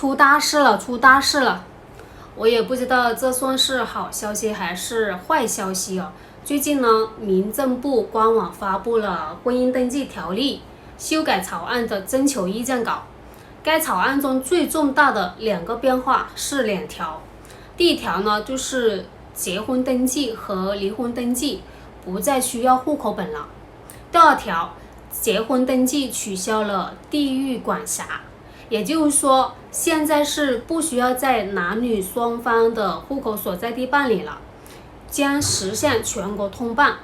出大事了，出大事了！我也不知道这算是好消息还是坏消息啊。最近呢，民政部官网发布了婚姻登记条例修改草案的征求意见稿。该草案中最重大的2个变化是2条。第一条呢，就是结婚登记和离婚登记不再需要户口本了。第2条，结婚登记取消了地域管辖，也就是说，现在是不需要在男女双方的户口所在地办理了，将实现全国通办。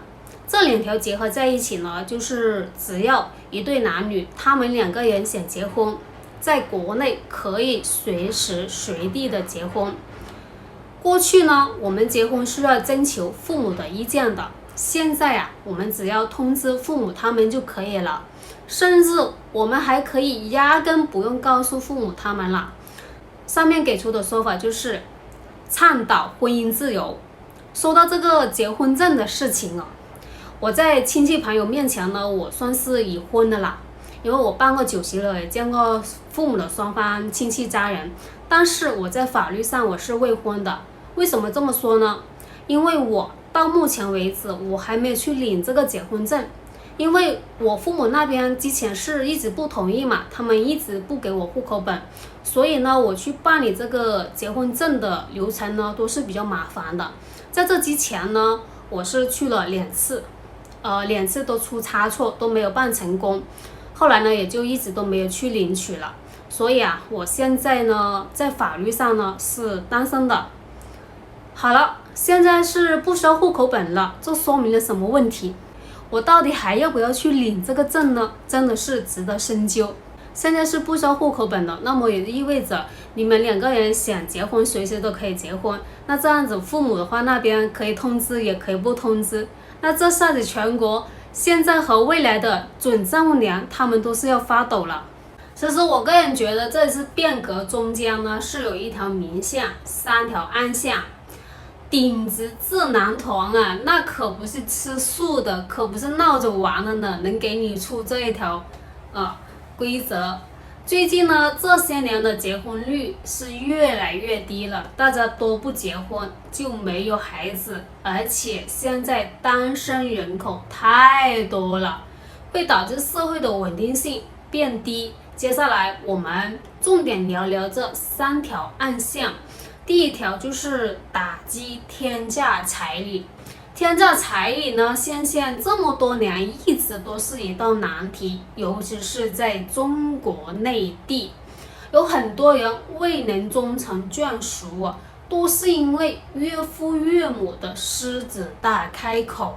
这2条结合在一起呢，就是只要一对男女，他们2个人想结婚，在国内可以随时随地的结婚。过去呢，我们结婚是要征求父母的意见的，现在我们只要通知父母他们就可以了，甚至我们还可以压根不用告诉父母他们了。上面给出的说法就是倡导婚姻自由。说到这个结婚证的事情我在亲戚朋友面前呢，我算是已婚的啦，因为我办过酒席了，也见过父母的双方亲戚家人，但是我在法律上我是未婚的。为什么这么说呢？因为我到目前为止我还没有去领这个结婚证，因为我父母那边之前是一直不同意嘛，他们一直不给我户口本，所以呢，我去办理这个结婚证的流程呢都是比较麻烦的。在这之前呢，我是去了2次，2次都出差错，都没有办成功。后来呢，也就一直都没有去领取了。所以我现在呢，在法律上呢是单身的。好了，现在是不需要户口本了，这说明了什么问题？我到底还要不要去领这个证呢？真的是值得深究。现在是不需要户口本的，那么也意味着你们2个人想结婚随时都可以结婚。那这样子父母的话那边可以通知也可以不通知，那这下子全国现在和未来的准丈母娘他们都是要发抖了。其实我个人觉得这次变革中间呢是有一条明线，3条暗线。顶级智囊团那可不是吃素的，可不是闹着玩的呢，能给你出这一条规则。最近呢，这些年的结婚率是越来越低了，大家都不结婚就没有孩子，而且现在单身人口太多了，会导致社会的稳定性变低。接下来我们重点聊聊这3条暗线。第1条就是打击天价彩礼。天价彩礼呢，现象这么多年一直都是一道难题，尤其是在中国内地，有很多人未能终成眷属都是因为岳父岳母的狮子大开口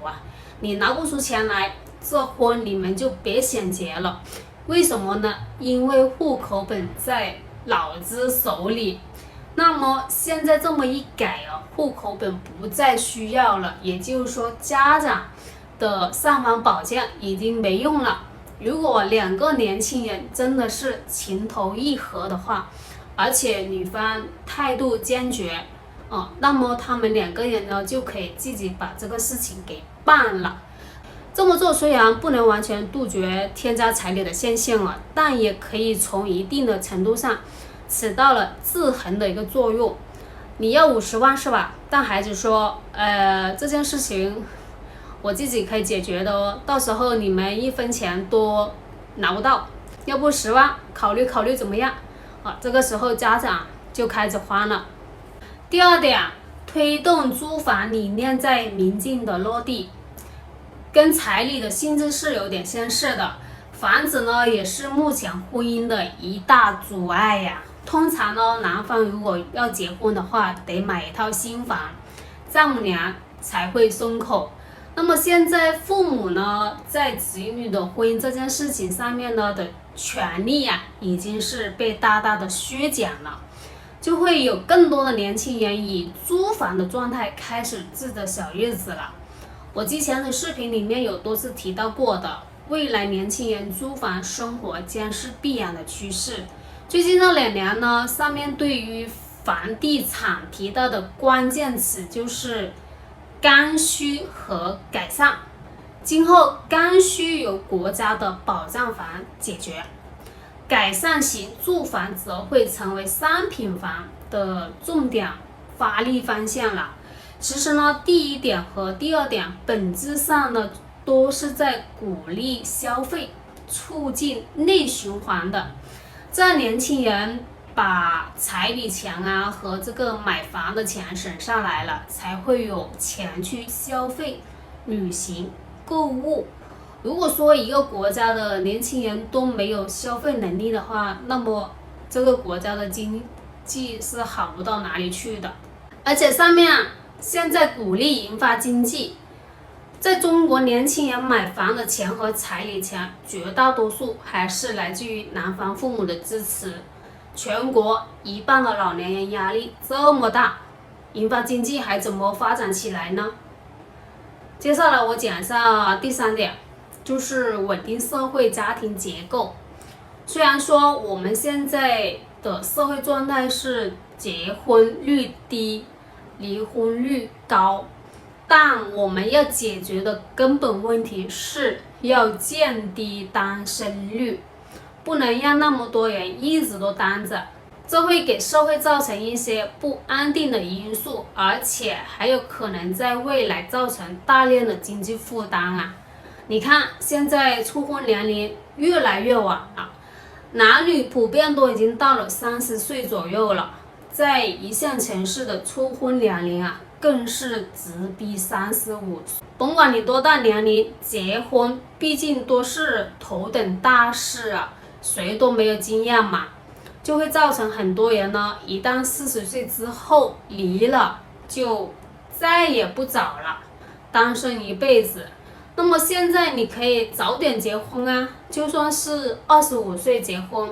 你拿不出钱来，这婚你们就别想结了。为什么呢？因为户口本在老子手里。那么现在这么一改户口本不再需要了，也就是说家长的尚方宝剑已经没用了。如果2个年轻人真的是情投意合的话，而且女方态度坚决那么他们2个人呢就可以自己把这个事情给办了。这么做虽然不能完全杜绝天价彩礼的现象但也可以从一定的程度上起到了制衡的一个作用。你要50万是吧？但孩子说这件事情我自己可以解决的到时候你们1分钱都拿不到，要不10万考虑考虑怎么样这个时候家长就开始慌了。第2点，推动租房理念在民间的落地，跟彩礼的性质是有点相似的。房子呢也是目前婚姻的一大阻碍通常呢，男方如果要结婚的话，得买一套新房，丈母娘才会松口。那么现在父母呢，在子女的婚姻这件事情上面呢的权利已经是被大大的削减了，就会有更多的年轻人以租房的状态开始自的小日子了。我之前的视频里面有多次提到过的，未来年轻人租房生活将是必然的趋势。最近这2年呢，上面对于房地产提到的关键词就是刚需和改善。今后刚需由国家的保障房解决，改善型住房则会成为商品房的重点发力方向了。其实呢，第一点和第二点本质上呢都是在鼓励消费，促进内循环的。这年轻人把彩礼钱啊和这个买房的钱省下来了，才会有钱去消费、旅行、购物。如果说一个国家的年轻人都没有消费能力的话，那么这个国家的经济是好不到哪里去的。而且上面现在鼓励银发经济，在中国年轻人买房的钱和彩礼钱，绝大多数还是来自于男方父母的支持。全国一半的老年人压力这么大，银发经济还怎么发展起来呢？接下来我讲一下第三点，就是稳定社会家庭结构。虽然说我们现在的社会状态是结婚率低、离婚率高，但我们要解决的根本问题是要降低单身率，不能让那么多人一直都单着，这会给社会造成一些不安定的因素，而且还有可能在未来造成大量的经济负担啊。你看现在初婚年龄越来越晚了，男女普遍都已经到了30岁左右了，在一线城市的初婚年龄啊更是直逼35岁。甭管你多大年龄结婚，毕竟都是头等大事啊，谁都没有经验嘛，就会造成很多人呢，一旦40岁之后离了，就再也不找了，单身一辈子。那么现在你可以早点结婚啊，就算是25岁结婚，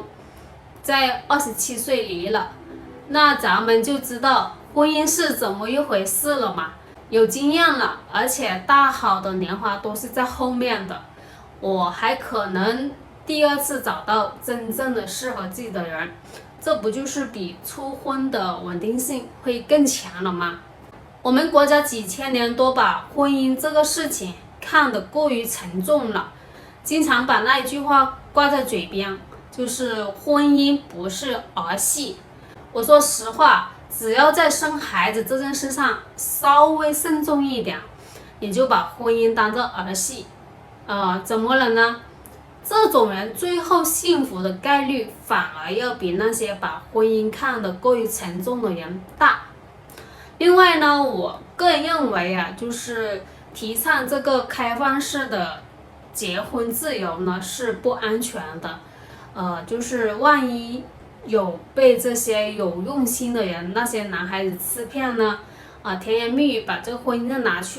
在27岁离了，那咱们就知道婚姻是怎么一回事了嘛，有经验了，而且大好的年华都是在后面的，我还可能第二次找到真正的适合自己的人，这不就是比初婚的稳定性会更强了吗？我们国家几千年都把婚姻这个事情看得过于沉重了，经常把那一句话挂在嘴边，就是婚姻不是儿戏。我说实话，只要在生孩子这件事上稍微慎重一点，你就把婚姻当作儿戏，怎么了呢？这种人最后幸福的概率反而要比那些把婚姻看得过于沉重的人大。另外呢，我个人认为啊，就是提倡这个开放式的结婚自由呢是不安全的，就是万一有被这些有用心的人，那些男孩子欺骗呢，甜言蜜语把这个婚姻再拿去